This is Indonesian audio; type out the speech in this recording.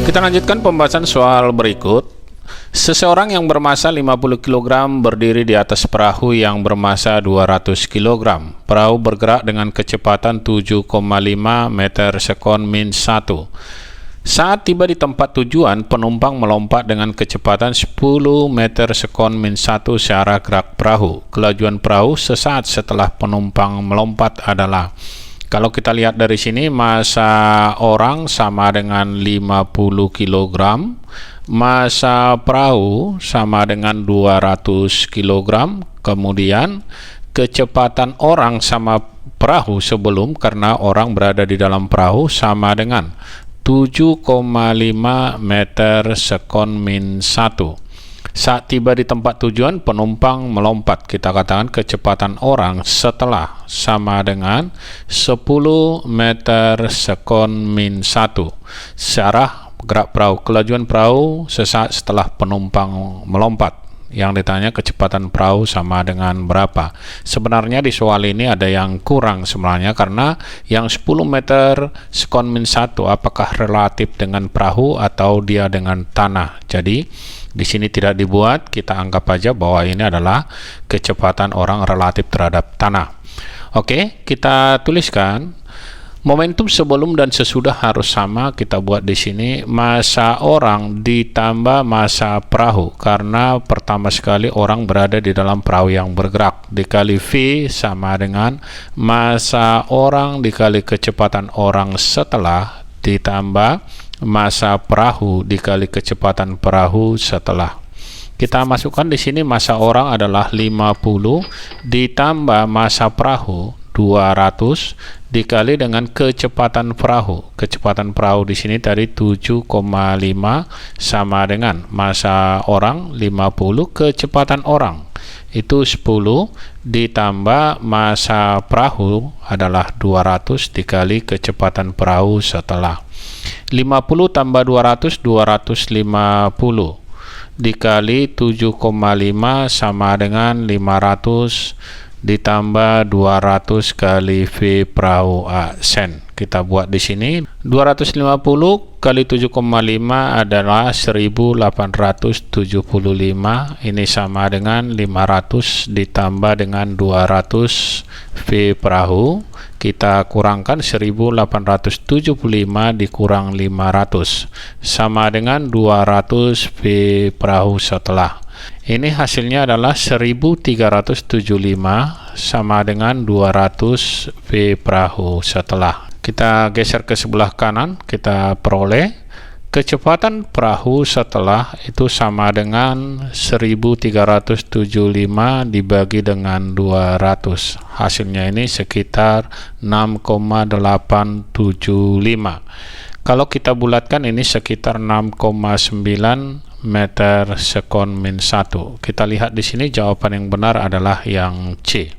Kita lanjutkan pembahasan soal berikut. Seseorang yang bermassa 50 kg berdiri di atas perahu yang bermassa 200 kg. Perahu bergerak dengan kecepatan 7,5 meter sekon min 1. Saat tiba di tempat tujuan, penumpang melompat dengan kecepatan 10 meter sekon min 1 searah gerak perahu. Kelajuan perahu sesaat setelah penumpang melompat adalah, kalau kita lihat dari sini, massa orang sama dengan 50 kg, massa perahu sama dengan 200 kg, kemudian kecepatan orang sama perahu sebelum, karena orang berada di dalam perahu, sama dengan 7,5 meter sekon min 1. Saat tiba di tempat tujuan, penumpang melompat. Kita katakan kecepatan orang setelah sama dengan 10 meter sekon min 1 searah gerak perahu. Kelajuan perahu sesaat setelah penumpang melompat. Yang ditanya kecepatan perahu sama dengan berapa. Sebenarnya di soal ini ada yang kurang sebenarnya, karena yang 10 meter sekon min 1 apakah relatif dengan perahu atau dia dengan tanah. Jadi di sini tidak dibuat, kita anggap aja bahwa ini adalah kecepatan orang relatif terhadap tanah. Oke, kita tuliskan momentum sebelum dan sesudah harus sama. Kita buat di sini massa orang ditambah massa perahu, karena pertama sekali orang berada di dalam perahu yang bergerak, dikali V sama dengan massa orang dikali kecepatan orang setelah ditambah massa perahu dikali kecepatan perahu setelah. Kita masukkan di sini massa orang adalah 50 ditambah massa perahu 200 dikali dengan kecepatan perahu. Kecepatan perahu di sini tadi 7,5 sama dengan massa orang 50, kecepatan orang itu 10 ditambah massa perahu adalah 200 dikali kecepatan perahu setelah. 50 tambah 200, 250 dikali 7,5 sama dengan 500 ditambah 200 kali V perahu A sen. Kita buat di sini 250 kali 7,5 adalah 1875. Ini sama dengan 500 ditambah dengan 200 V perahu. Kita kurangkan 1875 dikurang 500 sama dengan 200 V perahu setelah. Ini hasilnya adalah 1375 sama dengan 200 V perahu setelah. Kita geser ke sebelah kanan, kita peroleh kecepatan perahu setelah itu sama dengan 1375 dibagi dengan 200. Hasilnya ini sekitar 6,875. Kalau kita bulatkan ini sekitar 6,9 meter sekon min 1. Kita lihat di sini jawaban yang benar adalah yang C.